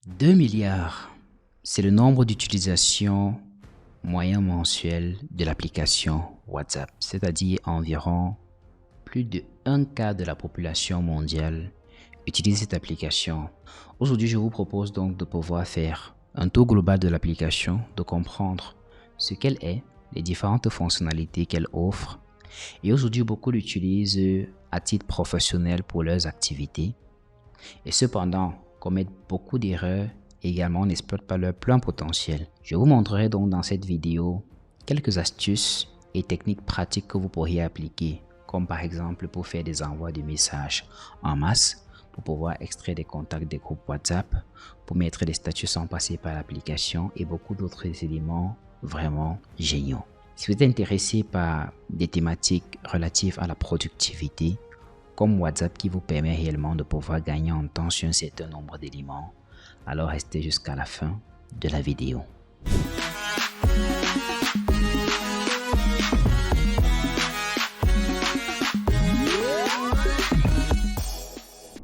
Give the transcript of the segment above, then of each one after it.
2 milliards, c'est le nombre d'utilisations moyen mensuel de l'application WhatsApp, c'est-à-dire environ plus de un quart de la population mondiale utilise cette application. Aujourd'hui, je vous propose donc de pouvoir faire un tour global de l'application, de comprendre ce qu'elle est, les différentes fonctionnalités qu'elle offre. Et aujourd'hui, beaucoup l'utilisent à titre professionnel pour leurs activités. Et cependant, commettent beaucoup d'erreurs et également n'exploitent pas leur plein potentiel. Je vous montrerai donc dans cette vidéo quelques astuces et techniques pratiques que vous pourriez appliquer, comme par exemple pour faire des envois de messages en masse, pour pouvoir extraire des contacts des groupes WhatsApp, pour mettre des statuts sans passer par l'application et beaucoup d'autres éléments vraiment géniaux. Si vous êtes intéressé par des thématiques relatives à la productivité, comme WhatsApp qui vous permet réellement de pouvoir gagner en temps sur un certain nombre d'éléments, alors restez jusqu'à la fin de la vidéo.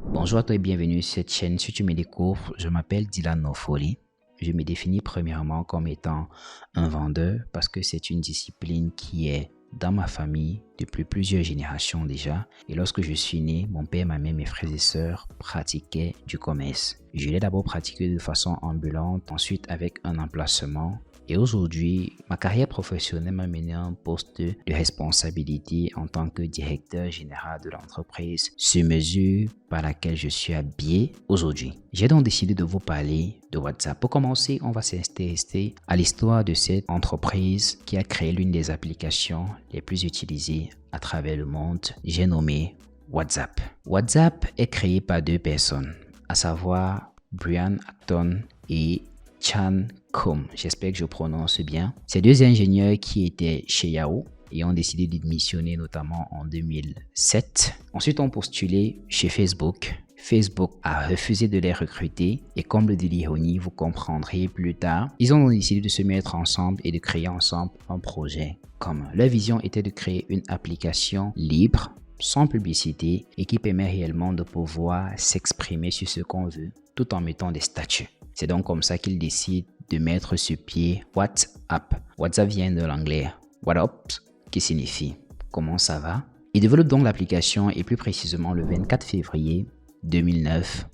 Bonjour à toi et bienvenue sur cette chaîne. Si tu me découvres, je m'appelle Dylan Nofoli. Je me définis premièrement comme étant un vendeur parce que c'est une discipline qui est dans ma famille depuis plusieurs générations déjà. Et lorsque je suis né, mon père, ma mère, mes frères et sœurs pratiquaient du commerce. Je l'ai d'abord pratiqué de façon ambulante, ensuite avec un emplacement. Et aujourd'hui, ma carrière professionnelle m'a mené à un poste de responsabilité en tant que directeur général de l'entreprise sur mesure par laquelle je suis habillé aujourd'hui. J'ai donc décidé de vous parler de WhatsApp. Pour commencer, on va s'intéresser à l'histoire de cette entreprise qui a créé l'une des applications les plus utilisées à travers le monde. J'ai nommé WhatsApp. WhatsApp est créé par deux personnes, à savoir Brian Acton et Chan Kum, j'espère que je prononce bien. Ces deux ingénieurs qui étaient chez Yahoo et ont décidé de démissionner notamment en 2007. Ensuite, ont postulé chez Facebook. Facebook a refusé de les recruter et comble de l'ironie, vous comprendrez plus tard, ils ont décidé de se mettre ensemble et de créer ensemble un projet commun. Leur vision était de créer une application libre, sans publicité et qui permet réellement de pouvoir s'exprimer sur ce qu'on veut tout en mettant des statuts. C'est donc comme ça qu'ils décident de mettre sur pied WhatsApp. WhatsApp vient de l'anglais What up, qui signifie comment ça va. Ils développent donc l'application et plus précisément le 24 février 2009,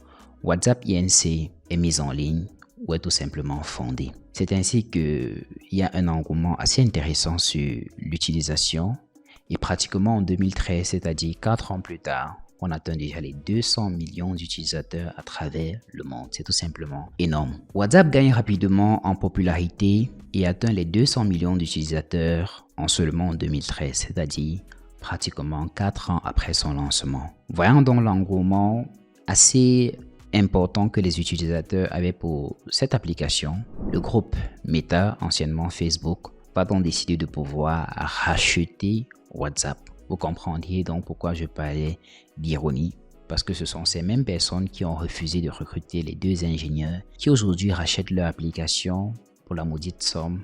WhatsApp Inc. est mise en ligne ou est tout simplement fondée. C'est ainsi qu'il y a un engouement assez intéressant sur l'utilisation et pratiquement en 2013, c'est-à-dire 4 ans plus tard, on atteint déjà les 200 millions d'utilisateurs à travers le monde. C'est tout simplement énorme. WhatsApp gagne rapidement en popularité et atteint les 200 millions d'utilisateurs en seulement 2013, c'est-à-dire pratiquement 4 ans après son lancement. Voyant donc l'engouement assez important que les utilisateurs avaient pour cette application, le groupe Meta, anciennement Facebook, va donc décider de pouvoir racheter WhatsApp. Vous comprendriez donc pourquoi je parlais d'ironie, parce que ce sont ces mêmes personnes qui ont refusé de recruter les deux ingénieurs qui aujourd'hui rachètent leur application pour la maudite somme,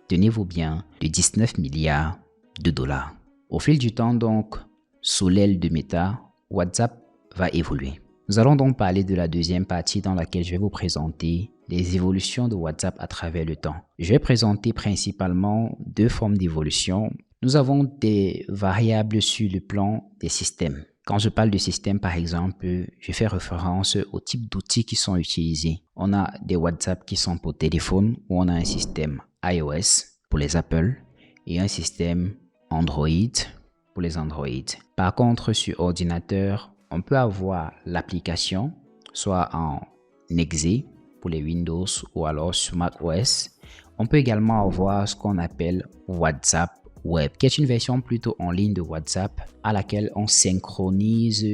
tenez-vous bien, de 19 milliards de dollars. Au fil du temps donc, sous l'aile de Meta, WhatsApp va évoluer. Nous allons donc parler de la deuxième partie dans laquelle je vais vous présenter les évolutions de WhatsApp à travers le temps. Je vais présenter principalement deux formes d'évolution. Nous avons des variables sur le plan des systèmes. Quand je parle de système, par exemple, je fais référence au type d'outils qui sont utilisés. On a des WhatsApp qui sont pour téléphone, où on a un système iOS pour les Apple et un système Android pour les Android. Par contre, sur ordinateur, on peut avoir l'application, soit en exe pour les Windows ou alors sur macOS. On peut également avoir ce qu'on appelle WhatsApp Web, qui est une version plutôt en ligne de WhatsApp à laquelle on synchronise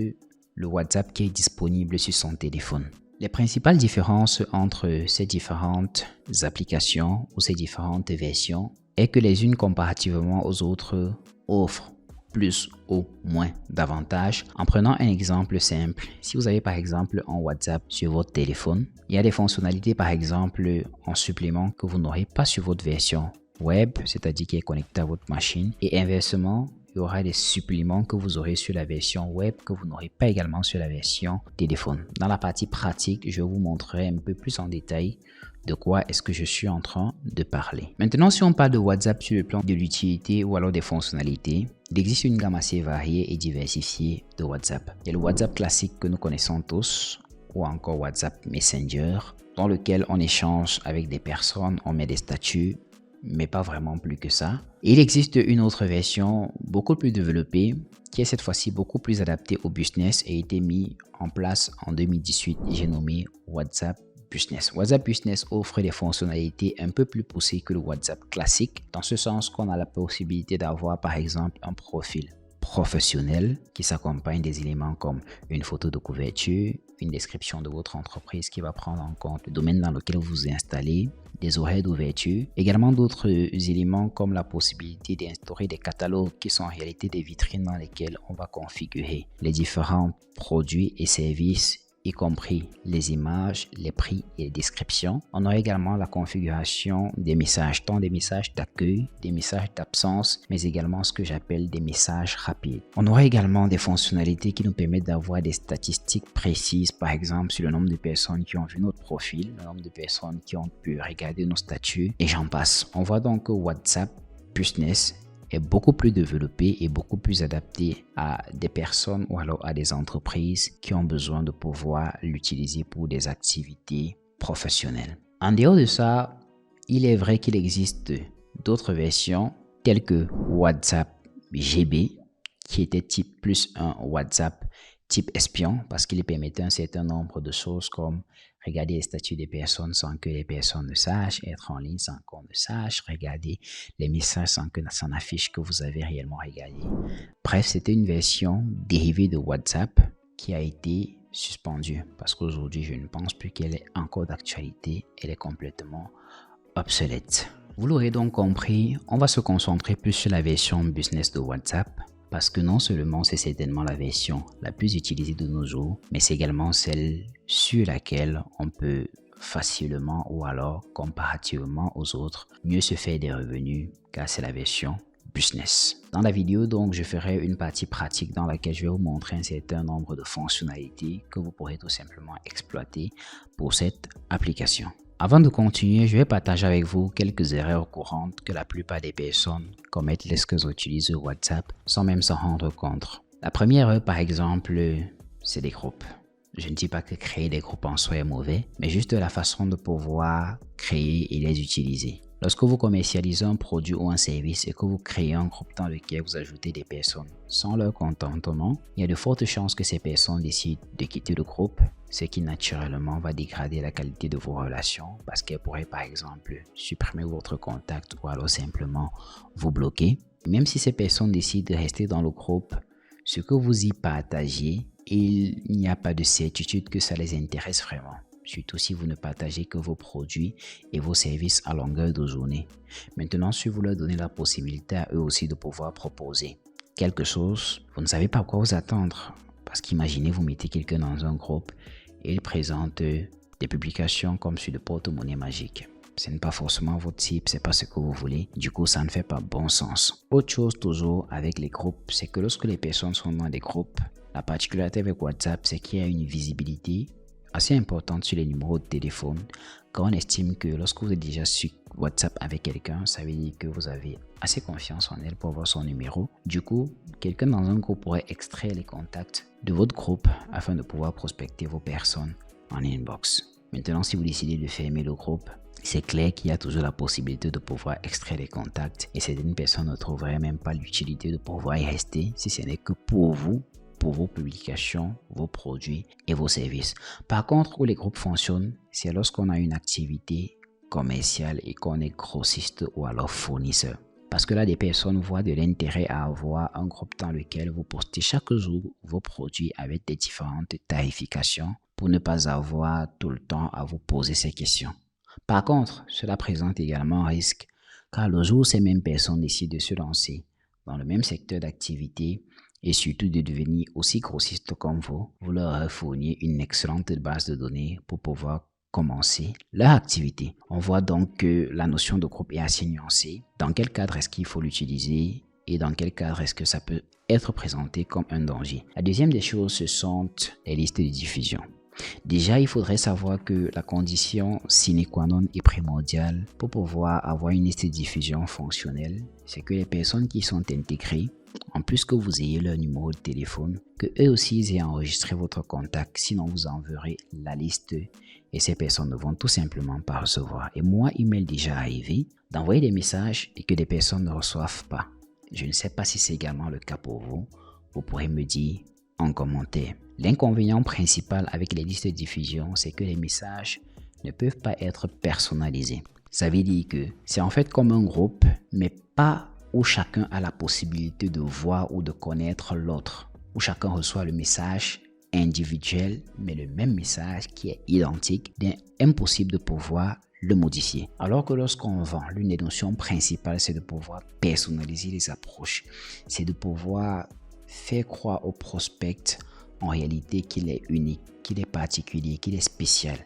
le WhatsApp qui est disponible sur son téléphone. Les principales différences entre ces différentes applications ou ces différentes versions est que les unes comparativement aux autres offrent plus ou moins d'avantages. En prenant un exemple simple, si vous avez par exemple un WhatsApp sur votre téléphone, il y a des fonctionnalités par exemple en supplément que vous n'aurez pas sur votre version web, c'est-à-dire qui est connecté à votre machine, et inversement, il y aura des suppléments que vous aurez sur la version web que vous n'aurez pas également sur la version téléphone. Dans la partie pratique, je vous montrerai un peu plus en détail de quoi est-ce que je suis en train de parler. Maintenant, si on parle de WhatsApp sur le plan de l'utilité ou alors des fonctionnalités, il existe une gamme assez variée et diversifiée de WhatsApp. Il y a le WhatsApp classique que nous connaissons tous, ou encore WhatsApp Messenger, dans lequel on échange avec des personnes, on met des statuts, mais pas vraiment plus que ça. Et il existe une autre version beaucoup plus développée qui est cette fois-ci beaucoup plus adaptée au business et a été mis en place en 2018. J'ai nommé WhatsApp Business. WhatsApp Business offre des fonctionnalités un peu plus poussées que le WhatsApp classique, dans ce sens qu'on a la possibilité d'avoir par exemple un profil professionnel qui s'accompagne des éléments comme une photo de couverture, une description de votre entreprise qui va prendre en compte le domaine dans lequel vous vous installez, des horaires d'ouverture, également d'autres éléments comme la possibilité d'instaurer des catalogues qui sont en réalité des vitrines dans lesquelles on va configurer les différents produits et services, y compris les images, les prix et les descriptions. On aura également la configuration des messages, tant des messages d'accueil, des messages d'absence, mais également ce que j'appelle des messages rapides. On aura également des fonctionnalités qui nous permettent d'avoir des statistiques précises, par exemple sur le nombre de personnes qui ont vu notre profil, le nombre de personnes qui ont pu regarder nos statuts, et j'en passe. On voit donc que WhatsApp Business est beaucoup plus développé et beaucoup plus adapté à des personnes ou alors à des entreprises qui ont besoin de pouvoir l'utiliser pour des activités professionnelles. En dehors de ça, il est vrai qu'il existe d'autres versions telles que WhatsApp GB qui était type plus un WhatsApp type espion parce qu'il permettait un certain nombre de choses comme regarder les statuts des personnes sans que les personnes ne sachent, être en ligne sans qu'on ne sache, regarder les messages sans que ça n'affiche que vous avez réellement regardé. Bref, c'était une version dérivée de WhatsApp qui a été suspendue parce qu'aujourd'hui, je ne pense plus qu'elle est encore d'actualité, elle est complètement obsolète. Vous l'aurez donc compris, on va se concentrer plus sur la version business de WhatsApp parce que non seulement c'est certainement la version la plus utilisée de nos jours, mais c'est également celle sur laquelle on peut facilement ou alors comparativement aux autres mieux se faire des revenus car c'est la version business. Dans la vidéo donc je ferai une partie pratique dans laquelle je vais vous montrer un certain nombre de fonctionnalités que vous pourrez tout simplement exploiter pour cette application. Avant de continuer, je vais partager avec vous quelques erreurs courantes que la plupart des personnes commettent lorsqu'elles utilisent WhatsApp sans même s'en rendre compte. La première erreur, par exemple, c'est des groupes. Je ne dis pas que créer des groupes en soi est mauvais, mais juste la façon de pouvoir créer et les utiliser. Lorsque vous commercialisez un produit ou un service et que vous créez un groupe dans lequel vous ajoutez des personnes sans leur consentement, il y a de fortes chances que ces personnes décident de quitter le groupe, ce qui naturellement va dégrader la qualité de vos relations parce qu'elles pourraient par exemple supprimer votre contact ou alors simplement vous bloquer. Même si ces personnes décident de rester dans le groupe, ce que vous y partagez, il n'y a pas de certitude que ça les intéresse vraiment. Surtout si vous ne partagez que vos produits et vos services à longueur de journée. Maintenant, si vous leur donnez la possibilité à eux aussi de pouvoir proposer quelque chose, vous ne savez pas à quoi vous attendre. Parce qu'imaginez, vous mettez quelqu'un dans un groupe et il présente des publications comme sur le porte-monnaie magique. Ce n'est pas forcément votre type, c'est pas ce que vous voulez. Du coup, ça ne fait pas bon sens. Autre chose toujours avec les groupes, c'est que lorsque les personnes sont dans des groupes, la particularité avec WhatsApp, c'est qu'il y a une visibilité assez importante sur les numéros de téléphone, car on estime que lorsque vous êtes déjà sur WhatsApp avec quelqu'un, ça veut dire que vous avez assez confiance en elle pour avoir son numéro. Du coup, quelqu'un dans un groupe pourrait extraire les contacts de votre groupe afin de pouvoir prospecter vos personnes en inbox. Maintenant, si vous décidez de fermer le groupe, c'est clair qu'il y a toujours la possibilité de pouvoir extraire les contacts et certaines personnes ne trouveraient même pas l'utilité de pouvoir y rester si ce n'est que pour vous, pour vos publications, vos produits et vos services. Par contre, où les groupes fonctionnent, c'est lorsqu'on a une activité commerciale et qu'on est grossiste ou alors fournisseur. Parce que là, des personnes voient de l'intérêt à avoir un groupe dans lequel vous postez chaque jour vos produits avec des différentes tarifications pour ne pas avoir tout le temps à vous poser ces questions. Par contre, cela présente également un risque car le jour où ces mêmes personnes décident de se lancer dans le même secteur d'activité, et surtout de devenir aussi grossiste comme vous leur fournissez une excellente base de données pour pouvoir commencer leur activité. On voit donc que la notion de groupe est assez nuancée. Dans quel cadre est-ce qu'il faut l'utiliser et dans quel cadre est-ce que ça peut être présenté comme un danger. La deuxième des choses, ce sont les listes de diffusion. Déjà, il faudrait savoir que la condition sine qua non et primordiale pour pouvoir avoir une liste de diffusion fonctionnelle, c'est que les personnes qui sont intégrées, en plus que vous ayez leur numéro de téléphone, que eux aussi ils aient enregistré votre contact, sinon vous enverrez la liste et ces personnes ne vont tout simplement pas recevoir. Et moi, il m'est déjà arrivé d'envoyer des messages et que des personnes ne reçoivent pas. Je ne sais pas si c'est également le cas pour vous. Vous pourrez me dire en commentaire. L'inconvénient principal avec les listes de diffusion, c'est que les messages ne peuvent pas être personnalisés. Ça veut dire que c'est en fait comme un groupe, mais pas où chacun a la possibilité de voir ou de connaître l'autre, où chacun reçoit le message individuel, mais le même message qui est identique, impossible de pouvoir le modifier. Alors que lorsqu'on vend, l'une des notions principales, c'est de pouvoir personnaliser les approches, c'est de pouvoir faire croire au prospect en réalité qu'il est unique, qu'il est particulier, qu'il est spécial.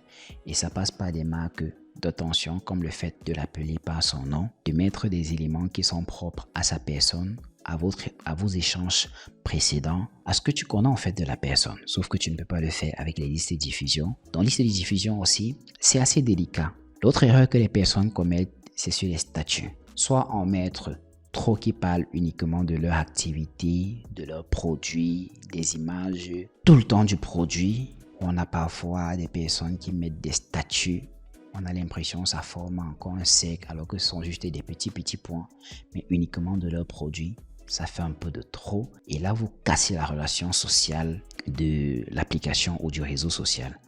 Et ça passe par des marques d'attention comme le fait de l'appeler par son nom, de mettre des éléments qui sont propres à sa personne, à vos échanges précédents, à ce que tu connais en fait de la personne. Sauf que tu ne peux pas le faire avec les listes de diffusion. Dans les listes de diffusion aussi, c'est assez délicat. L'autre erreur que les personnes commettent, c'est sur les statuts. Soit en mettre trop qui parlent uniquement de leur activité, de leurs produits, des images, tout le temps du produit. On a parfois des personnes qui mettent des statuts. On a l'impression que ça forme encore un cercle alors que ce sont juste des petits points, mais uniquement de leurs produits. Ça fait un peu de trop. Et là, vous cassez la relation sociale de l'application ou du réseau social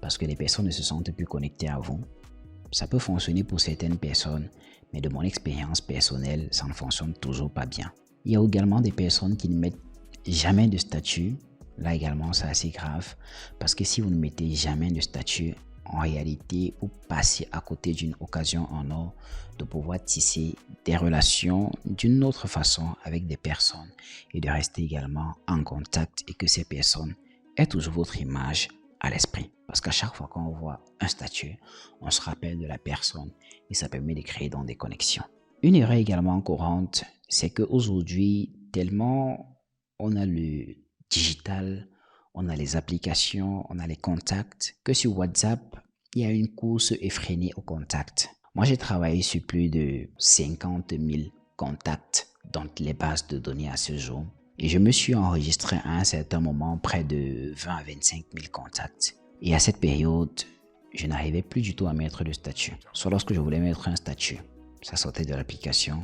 parce que les personnes ne se sentent plus connectées à vous. Ça peut fonctionner pour certaines personnes, mais de mon expérience personnelle, ça ne fonctionne toujours pas bien. Il y a également des personnes qui ne mettent jamais de statut. Là également, c'est assez grave parce que si vous ne mettez jamais de statut, en réalité, vous passez à côté d'une occasion en or de pouvoir tisser des relations d'une autre façon avec des personnes et de rester également en contact et que ces personnes aient toujours votre image à l'esprit. Parce qu'à chaque fois qu'on voit un statut, on se rappelle de la personne et ça permet de créer donc des connexions. Une erreur également courante, c'est qu'aujourd'hui, tellement on a le digital, on a les applications, on a les contacts, que sur WhatsApp, il y a une course effrénée aux contacts. Moi, j'ai travaillé sur plus de 50 000 contacts dans les bases de données à ce jour. Et je me suis enregistré à un certain moment près de 20 à 25 000 contacts. Et à cette période, je n'arrivais plus du tout à mettre de statut. Soit lorsque je voulais mettre un statut, ça sortait de l'application,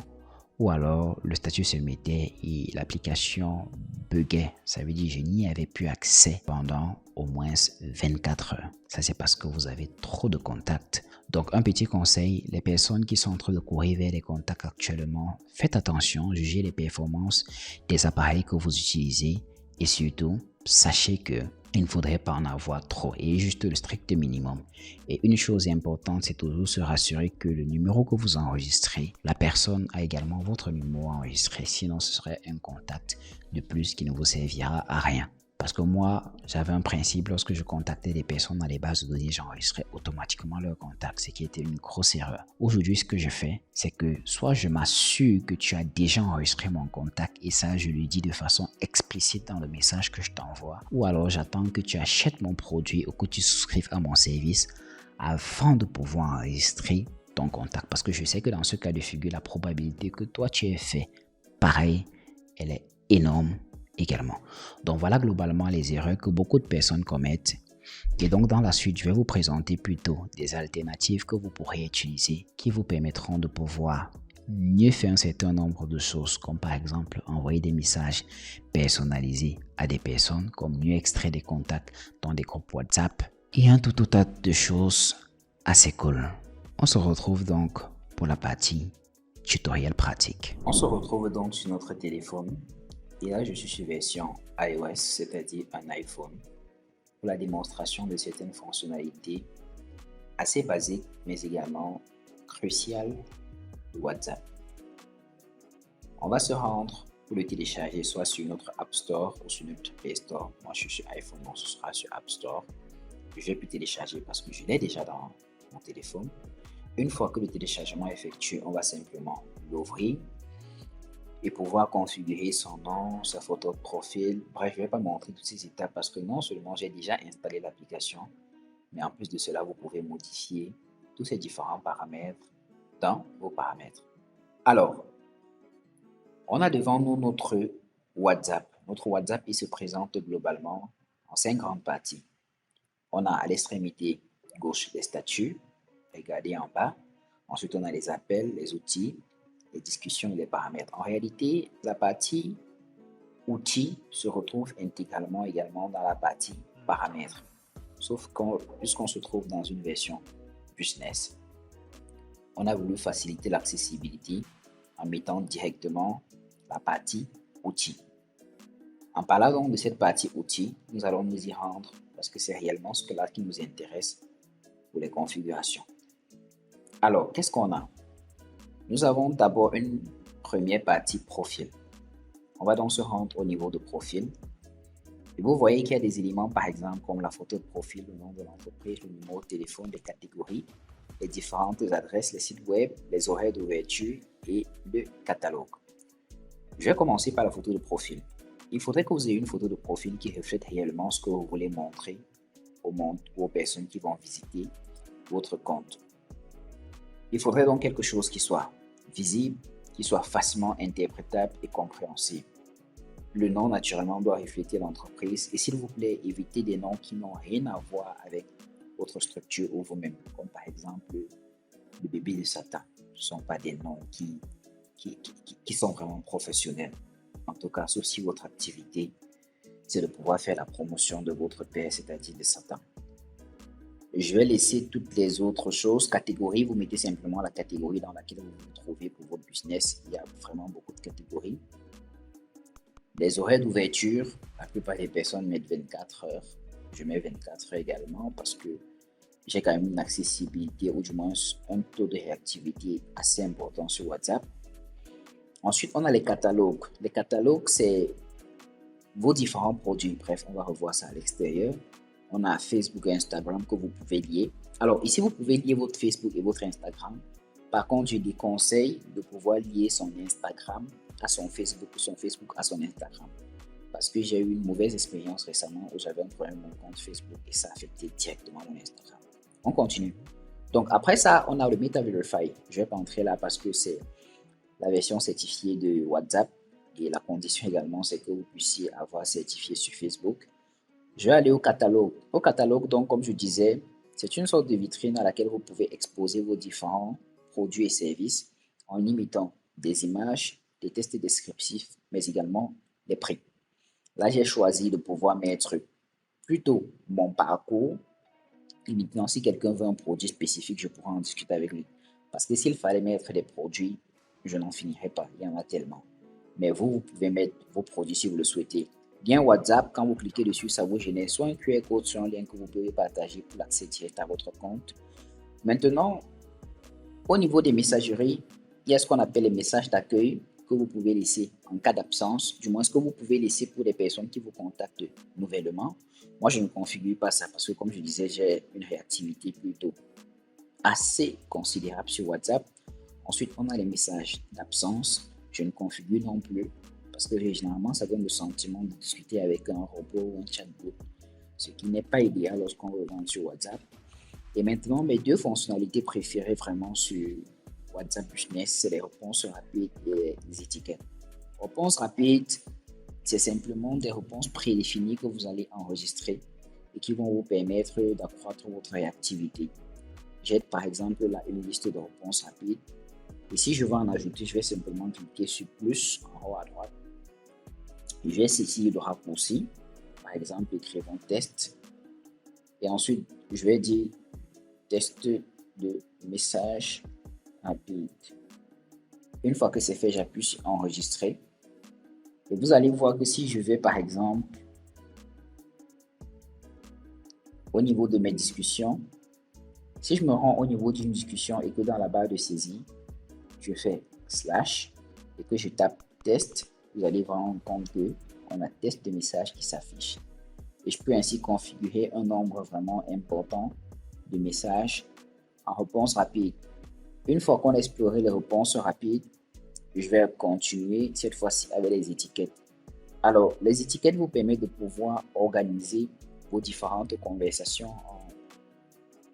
ou alors le statut se mettait et l'application buguait. Ça veut dire que je n'y avais plus accès pendant au moins 24 heures. Ça, c'est parce que vous avez trop de contacts. Donc, un petit conseil, les personnes qui sont en train de courir vers les contacts actuellement, faites attention, jugez les performances des appareils que vous utilisez et surtout, sachez que il ne faudrait pas en avoir trop et juste le strict minimum. Et une chose importante, c'est toujours se rassurer que le numéro que vous enregistrez, la personne a également votre numéro enregistré. Sinon, ce serait un contact de plus qui ne vous servira à rien. Parce que moi, j'avais un principe, lorsque je contactais des personnes dans les bases de données, j'enregistrais automatiquement leur contact, ce qui était une grosse erreur. Aujourd'hui, ce que je fais, c'est que soit je m'assure que tu as déjà enregistré mon contact et ça, je lui dis de façon explicite dans le message que je t'envoie, ou alors j'attends que tu achètes mon produit ou que tu souscrives à mon service avant de pouvoir enregistrer ton contact. Parce que je sais que dans ce cas de figure, la probabilité que toi tu aies fait pareil, elle est énorme également. Donc voilà globalement les erreurs que beaucoup de personnes commettent. Et donc dans la suite, je vais vous présenter plutôt des alternatives que vous pourrez utiliser qui vous permettront de pouvoir mieux faire un certain nombre de choses, comme par exemple envoyer des messages personnalisés à des personnes, comme mieux extraire des contacts dans des groupes WhatsApp et un tout tas de choses assez cool. On se retrouve donc pour la partie tutoriel pratique. On se retrouve donc sur notre téléphone. Et là, je suis sur version iOS, c'est-à-dire un iPhone, pour la démonstration de certaines fonctionnalités assez basiques, mais également cruciales de WhatsApp. On va se rendre pour le télécharger soit sur notre App Store ou sur notre Play Store. Moi, je suis sur iPhone, donc ce sera sur App Store. Je vais plus télécharger parce que je l'ai déjà dans mon téléphone. Une fois que le téléchargement est effectué, on va simplement l'ouvrir. et pouvoir configurer son nom, sa photo de profil. Bref, je ne vais pas montrer toutes ces étapes parce que non seulement j'ai déjà installé l'application, mais en plus de cela, vous pouvez modifier tous ces différents paramètres dans vos paramètres. Alors, on a devant nous notre WhatsApp. Notre WhatsApp, il se présente globalement en 5 grandes parties. On a à l'extrémité gauche les statuts, regardez en bas. Ensuite, on a les appels, les outils, les discussions et les paramètres. En réalité, la partie outils se retrouve intégralement également dans la partie paramètres. Sauf puisqu'on se trouve dans une version business, on a voulu faciliter l'accessibilité en mettant directement la partie outils. En parlant donc de cette partie outils, nous allons nous y rendre parce que c'est réellement ce qui nous intéresse pour les configurations. Alors, qu'est-ce qu'on a? Nous avons d'abord une première partie profil. On va donc se rendre au niveau de profil. Et vous voyez qu'il y a des éléments, par exemple, comme la photo de profil, le nom de l'entreprise, le numéro de téléphone, les catégories, les différentes adresses, les sites web, les horaires d'ouverture et le catalogue. Je vais commencer par la photo de profil. Il faudrait que vous ayez une photo de profil qui reflète réellement ce que vous voulez montrer au monde ou aux personnes qui vont visiter votre compte. Il faudrait donc quelque chose qui soit visible, qui soit facilement interprétable et compréhensible. Le nom, naturellement, doit refléter l'entreprise et s'il vous plaît, évitez des noms qui n'ont rien à voir avec votre structure ou vous-même, comme par exemple le bébé de Satan. Ce ne sont pas des noms qui sont vraiment professionnels. En tout cas, sauf si votre activité, c'est de pouvoir faire la promotion de votre père, c'est-à-dire de Satan. Je vais laisser toutes les autres choses. Catégorie, vous mettez simplement la catégorie dans laquelle vous vous trouvez pour votre business. Il y a vraiment beaucoup de catégories. Les horaires d'ouverture, la plupart des personnes mettent 24 heures. Je mets 24 heures également parce que j'ai quand même une accessibilité ou du moins un taux de réactivité assez important sur WhatsApp. Ensuite, on a les catalogues. Les catalogues, c'est vos différents produits. Bref, on va revoir ça à l'extérieur. On a Facebook et Instagram que vous pouvez lier. Alors ici, vous pouvez lier votre Facebook et votre Instagram. Par contre, je déconseille de pouvoir lier son Instagram à son Facebook ou son Facebook à son Instagram. Parce que j'ai eu une mauvaise expérience récemment où j'avais un problème avec mon compte Facebook et ça affectait directement mon Instagram. On continue. Donc après ça, on a le MetaVerify. Je ne vais pas entrer là parce que c'est la version certifiée de WhatsApp et la condition également, c'est que vous puissiez avoir certifié sur Facebook. Je vais aller au catalogue. Au catalogue, donc, comme je disais, c'est une sorte de vitrine à laquelle vous pouvez exposer vos différents produits et services en limitant des images, des textes descriptifs, mais également les prix. Là, j'ai choisi de pouvoir mettre plutôt mon parcours. Et maintenant, si quelqu'un veut un produit spécifique, je pourrais en discuter avec lui. Parce que s'il fallait mettre des produits, je n'en finirais pas. Il y en a tellement. Mais vous pouvez mettre vos produits si vous le souhaitez. Bien WhatsApp, quand vous cliquez dessus, ça vous génère soit un QR code, soit un lien que vous pouvez partager pour l'accès direct à votre compte. Maintenant, au niveau des messageries, il y a ce qu'on appelle les messages d'accueil que vous pouvez laisser en cas d'absence, du moins ce que vous pouvez laisser pour les personnes qui vous contactent nouvellement. Moi, je ne configure pas ça parce que, comme je disais, j'ai une réactivité plutôt assez considérable sur WhatsApp. Ensuite, on a les messages d'absence. Je ne configure non plus parce que généralement, ça donne le sentiment de discuter avec un robot ou un chatbot, ce qui n'est pas idéal lorsqu'on revend sur WhatsApp. Et maintenant, mes deux fonctionnalités préférées vraiment sur WhatsApp Business, c'est les réponses rapides et les étiquettes. Réponses rapides, c'est simplement des réponses prédéfinies que vous allez enregistrer et qui vont vous permettre d'accroître votre réactivité. J'ai par exemple là une liste de réponses rapides. Et si je veux en ajouter, je vais simplement cliquer sur plus en haut à droite. Je vais saisir le raccourci. Par exemple, écrivons test. Et ensuite, je vais dire test de message rapide. Une fois que c'est fait, j'appuie sur enregistrer. Et vous allez voir que si je vais par exemple au niveau de mes discussions, si je me rends au niveau d'une discussion et que dans la barre de saisie, je fais slash et que je tape test, vous allez vous rendre compte qu'on a test de message qui s'affiche. Et je peux ainsi configurer un nombre vraiment important de messages en réponse rapide. Une fois qu'on a exploré les réponses rapides, Je vais continuer cette fois-ci avec les étiquettes. Alors, les étiquettes vous permettent de pouvoir organiser vos différentes conversations en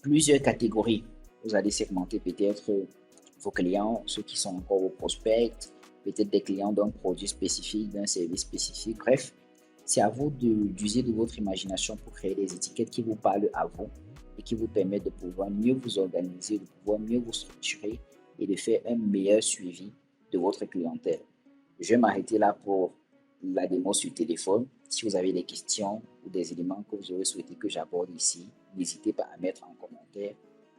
plusieurs catégories. Vous allez segmenter peut-être vos clients, ceux qui sont encore vos prospects, peut-être des clients d'un produit spécifique, d'un service spécifique. Bref, c'est à vous d'user de votre imagination pour créer des étiquettes qui vous parlent à vous et qui vous permettent de pouvoir mieux vous organiser, de pouvoir mieux vous structurer et de faire un meilleur suivi de votre clientèle. Je vais m'arrêter là pour la démo sur téléphone. Si vous avez des questions ou des éléments que vous aurez souhaité que j'aborde ici, n'hésitez pas à mettre en commentaire.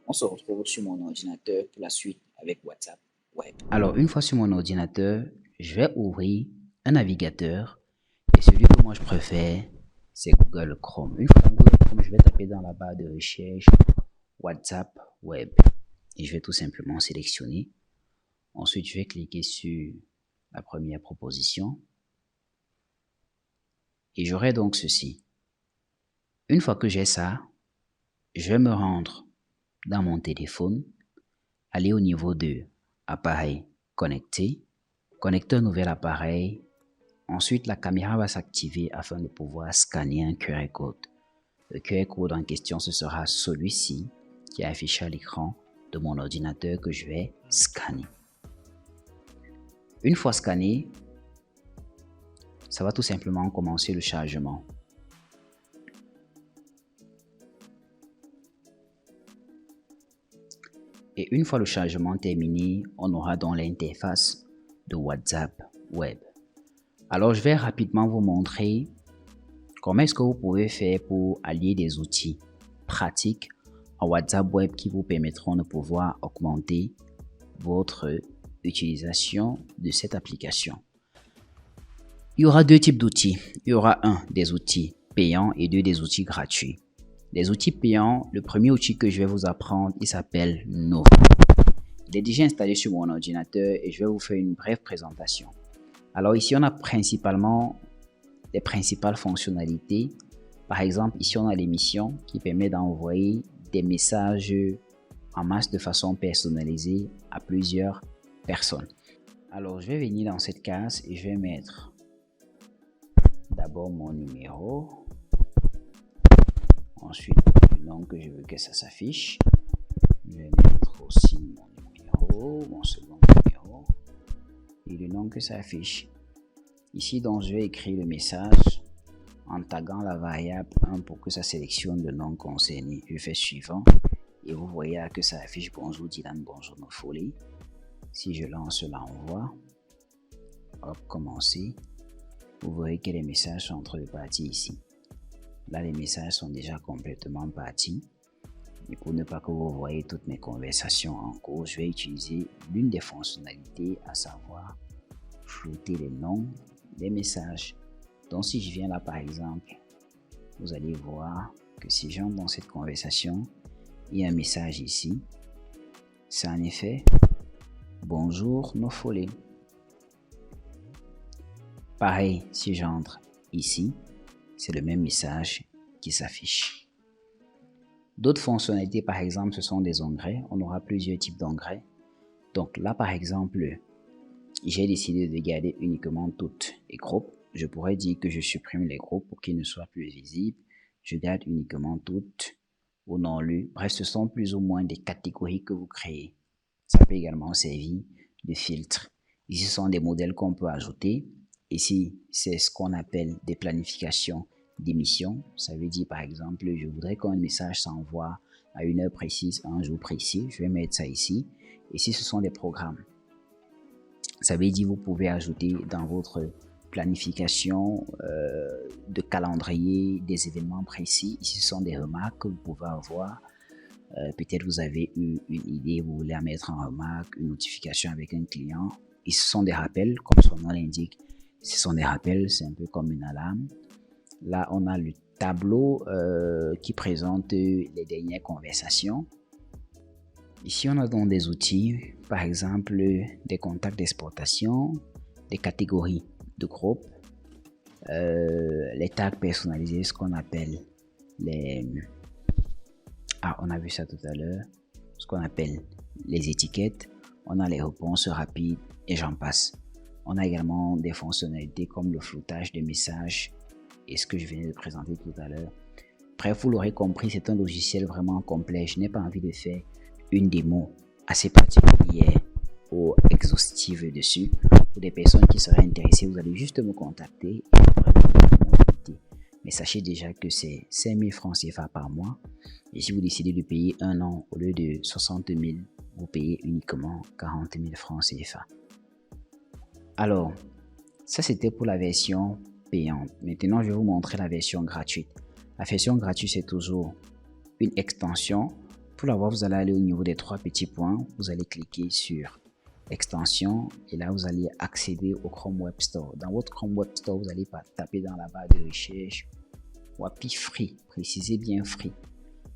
On se retrouve sur mon ordinateur pour la suite avec WhatsApp Web. Alors, une fois sur mon ordinateur, je vais ouvrir un navigateur et celui que moi je préfère, c'est Google Chrome. Une fois dans Google Chrome, je vais taper dans la barre de recherche WhatsApp Web et je vais tout simplement sélectionner. Ensuite, je vais cliquer sur la première proposition et j'aurai donc ceci. Une fois que j'ai ça, je vais me rendre dans mon téléphone, aller au niveau de appareil connecté, connecter un nouvel appareil. Ensuite, la caméra va s'activer afin de pouvoir scanner un QR code. Le QR code en question, ce sera celui-ci qui est affiché à l'écran de mon ordinateur que je vais scanner. Une fois scanné, ça va tout simplement commencer le chargement. Et une fois le chargement terminé, on aura donc l'interface de WhatsApp Web. Alors, je vais rapidement vous montrer comment est-ce que vous pouvez faire pour allier des outils pratiques en WhatsApp Web qui vous permettront de pouvoir augmenter votre utilisation de cette application. Il y aura deux types d'outils. Il y aura des outils payants et des outils gratuits. Les outils payants, le premier outil que je vais vous apprendre, il s'appelle Nova. Il est déjà installé sur mon ordinateur et je vais vous faire une brève présentation. Alors ici, on a principalement les principales fonctionnalités. Par exemple, ici, on a l'émission qui permet d'envoyer des messages en masse de façon personnalisée à plusieurs personnes. Alors, je vais venir dans cette case et je vais mettre d'abord mon numéro. Ensuite, le nom que je veux que ça s'affiche. Je vais mettre aussi mon numéro, mon second numéro et le nom que ça affiche. Ici, donc, je vais écrire le message en taguant la variable 1 pour que ça sélectionne le nom concerné. Je fais suivant et vous voyez là que ça affiche bonjour Dylan, bonjour Nofoli. Si je lance l'envoi, hop, commencer, vous voyez que les messages sont en train de partir ici. Là, les messages sont déjà complètement partis. Et pour ne pas que vous voyez toutes mes conversations en cours, je vais utiliser l'une des fonctionnalités, à savoir flouter les noms des messages. Donc, si je viens là, par exemple, vous allez voir que si j'entre dans cette conversation, il y a un message ici. C'est en effet bonjour Nofoli. Pareil, si j'entre ici, c'est le même message qui s'affiche. D'autres fonctionnalités, par exemple, ce sont des onglets. On aura plusieurs types d'onglets. Donc là, par exemple, j'ai décidé de garder uniquement toutes les groupes. Je pourrais dire que je supprime les groupes pour qu'ils ne soient plus visibles. Je garde uniquement toutes ou non lues. Bref, ce sont plus ou moins des catégories que vous créez. Ça peut également servir de filtre. Ici, ce sont des modèles qu'on peut ajouter. Ici, c'est ce qu'on appelle des planifications d'émissions. Ça veut dire, par exemple, je voudrais qu'un message s'envoie à une heure précise, à un jour précis. Je vais mettre ça ici. Ici, ce sont des programmes. Ça veut dire, vous pouvez ajouter dans votre planification de calendrier des événements précis. Ici, ce sont des remarques que vous pouvez avoir. Peut-être vous avez eu une idée, vous voulez la mettre en remarque, une notification avec un client. Et ce sont des rappels, comme son nom l'indique. Ce sont des rappels, c'est un peu comme une alarme. Là, on a le tableau qui présente les dernières conversations. Ici, on a donc des outils, par exemple, des contacts d'exportation, des catégories de groupes, les tags personnalisés, ce qu'on appelle les... Ah, on a vu ça tout à l'heure, ce qu'on appelle les étiquettes. On a les réponses rapides et j'en passe. On a également des fonctionnalités comme le floutage des messages et ce que je venais de présenter tout à l'heure. Bref, vous l'aurez compris, c'est un logiciel vraiment complet. Je n'ai pas envie de faire une démo assez particulière ou exhaustive dessus. Pour des personnes qui seraient intéressées, vous allez juste me contacter et vous mais sachez déjà que c'est 5 000 francs CFA par mois. Et si vous décidez de payer un an au lieu de 60 000, vous payez uniquement 40 000 francs CFA. Alors, ça c'était pour la version payante. Maintenant, je vais vous montrer la version gratuite. La version gratuite, c'est toujours une extension. Pour l'avoir, vous allez aller au niveau des 3 petits points. Vous allez cliquer sur extension et là, vous allez accéder au Chrome Web Store. Dans votre Chrome Web Store, vous allez taper dans la barre de recherche Wapi Free. Précisez bien Free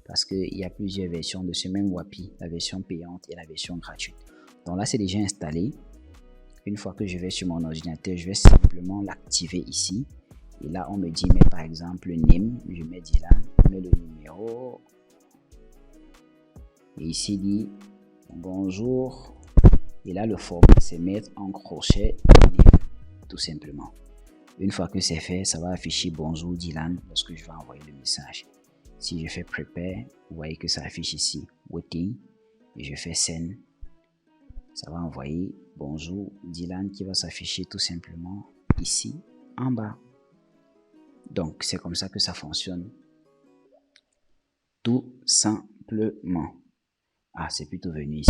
parce qu'il y a plusieurs versions de ce même Wapi, la version payante et la version gratuite. Donc là, c'est déjà installé. Une fois que je vais sur mon ordinateur, je vais simplement l'activer ici. Et là, on me dit, mais par exemple, le name, je mets Dylan, je mets le numéro. Et ici, dit bonjour. Et là, le format, c'est mettre en crochet, tout simplement. Une fois que c'est fait, ça va afficher bonjour Dylan lorsque je vais envoyer le message. Si je fais prepare, vous voyez que ça affiche ici waiting et je fais send. Ça va envoyer bonjour Dylan qui va s'afficher tout simplement ici en bas. Donc, c'est comme ça que ça fonctionne. Tout simplement. Ah, c'est plutôt venu ici.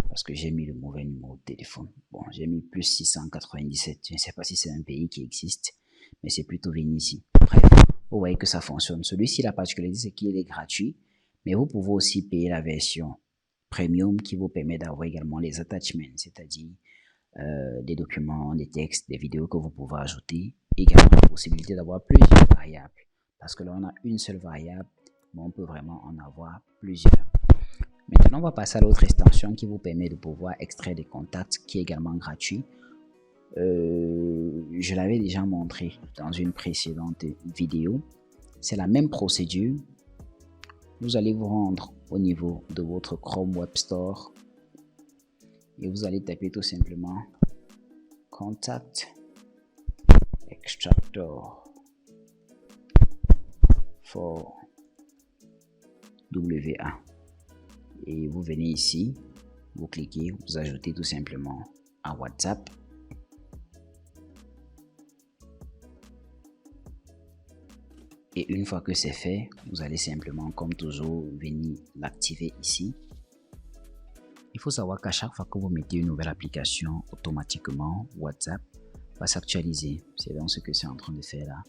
Parce que j'ai mis le mauvais numéro de téléphone. Bon, j'ai mis plus 697. Je ne sais pas si c'est un pays qui existe, mais c'est plutôt venu ici. Bref, vous voyez que ça fonctionne. Celui-ci, la particularité, c'est qu'il est gratuit, mais vous pouvez aussi payer la version premium qui vous permet d'avoir également les attachments, c'est-à-dire des documents, des textes, des vidéos que vous pouvez ajouter. Également la possibilité d'avoir plusieurs variables. Parce que là, on a une seule variable, mais on peut vraiment en avoir plusieurs. Maintenant, on va passer à l'autre extension qui vous permet de pouvoir extraire des contacts, qui est également gratuit. Je l'avais déjà montré dans une précédente vidéo. C'est la même procédure. Vous allez vous rendre au niveau de votre Chrome Web Store et vous allez taper tout simplement Contact Extractor for WA. Et vous venez ici, vous cliquez, vous ajoutez tout simplement à WhatsApp. Et une fois que c'est fait, vous allez simplement, comme toujours, venir l'activer ici. Il faut savoir qu'à chaque fois que vous mettez une nouvelle application, automatiquement, WhatsApp va s'actualiser. C'est donc ce que c'est en train de faire là.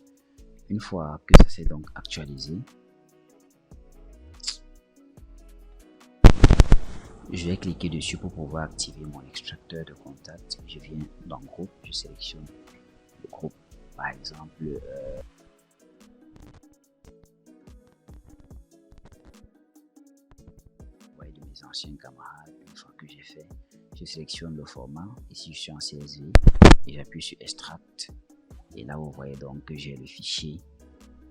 Une fois que ça s'est donc actualisé, je vais cliquer dessus pour pouvoir activer mon extracteur de contact. Je viens dans groupe, je sélectionne le groupe, par exemple de mes anciens camarades. Une fois que j'ai fait, je sélectionne le format. Ici je suis en CSV et j'appuie sur extract. Et là vous voyez donc que j'ai le fichier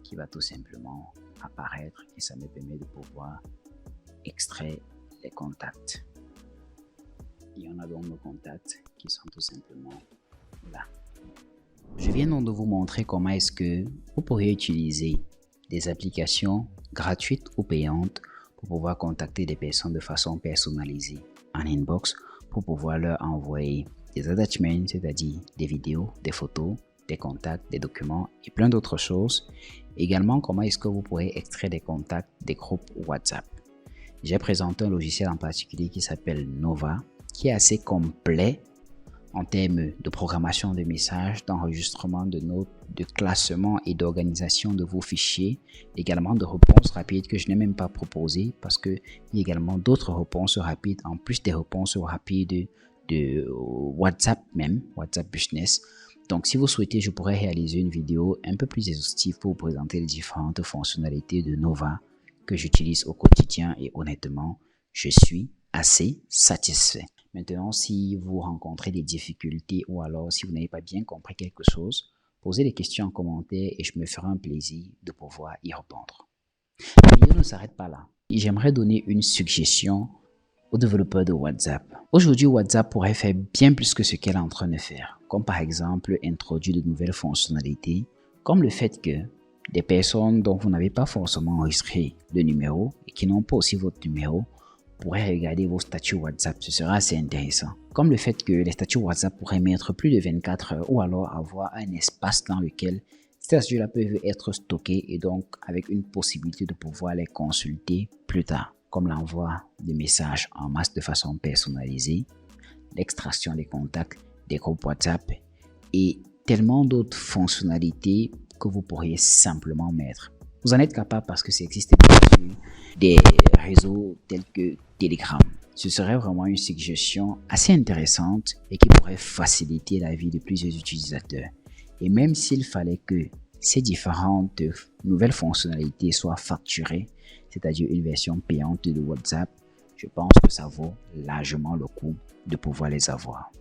qui va tout simplement apparaître et ça me permet de pouvoir extraire les contacts. Il y en a donc nos contacts qui sont tout simplement là. Je viens donc de vous montrer comment est-ce que vous pourriez utiliser des applications gratuites ou payantes pour pouvoir contacter des personnes de façon personnalisée en inbox, pour pouvoir leur envoyer des attachments, c'est-à-dire des vidéos, des photos, des contacts, des documents et plein d'autres choses. Également, comment est-ce que vous pourrez extraire des contacts des groupes WhatsApp. J'ai présenté un logiciel en particulier qui s'appelle Nova, qui est assez complet en termes de programmation de messages, d'enregistrement de notes, de classement et d'organisation de vos fichiers, également de réponses rapides que je n'ai même pas proposées parce qu'il y a également d'autres réponses rapides en plus des réponses rapides de WhatsApp même, WhatsApp Business. Donc si vous souhaitez, je pourrais réaliser une vidéo un peu plus exhaustive pour vous présenter les différentes fonctionnalités de Nova que j'utilise au quotidien et honnêtement, je suis assez satisfait. Maintenant, si vous rencontrez des difficultés ou alors si vous n'avez pas bien compris quelque chose, posez des questions en commentaire et je me ferai un plaisir de pouvoir y répondre. La vidéo ne s'arrête pas là. J'aimerais donner une suggestion aux développeurs de WhatsApp. Aujourd'hui, WhatsApp pourrait faire bien plus que ce qu'elle est en train de faire, comme par exemple introduire de nouvelles fonctionnalités, comme le fait que des personnes dont vous n'avez pas forcément enregistré le numéro et qui n'ont pas aussi votre numéro pourraient regarder vos statuts WhatsApp. Ce sera assez intéressant. Comme le fait que les statuts WhatsApp pourraient mettre plus de 24 heures ou alors avoir un espace dans lequel ces statuts-là peuvent être stockés et donc avec une possibilité de pouvoir les consulter plus tard, comme l'envoi de messages en masse de façon personnalisée, l'extraction des contacts des groupes WhatsApp et tellement d'autres fonctionnalités que vous pourriez simplement mettre. Vous en êtes capable parce que ça existe sur des réseaux tels que Telegram. Ce serait vraiment une suggestion assez intéressante et qui pourrait faciliter la vie de plusieurs utilisateurs. Et même s'il fallait que ces différentes nouvelles fonctionnalités soient facturées, c'est-à-dire une version payante de WhatsApp, je pense que ça vaut largement le coup de pouvoir les avoir.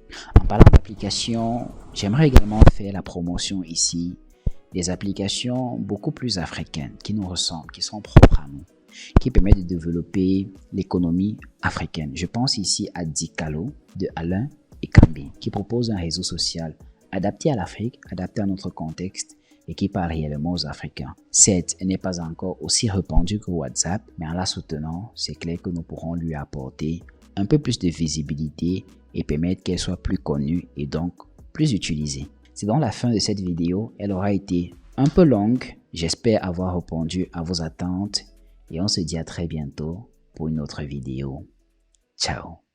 En parlant d'applications, j'aimerais également faire la promotion ici des applications beaucoup plus africaines qui nous ressemblent, qui sont propres à nous, qui permettent de développer l'économie africaine. Je pense ici à Dicalo de Alain et Kambi qui propose un réseau social adapté à l'Afrique, adapté à notre contexte et qui parle réellement aux Africains. Certes, elle n'est pas encore aussi répandue que WhatsApp, mais en la soutenant, c'est clair que nous pourrons lui apporter un peu plus de visibilité et permettre qu'elle soit plus connue et donc plus utilisée. C'est donc la fin de cette vidéo. Elle aura été un peu longue. J'espère avoir répondu à vos attentes et on se dit à très bientôt pour une autre vidéo. Ciao.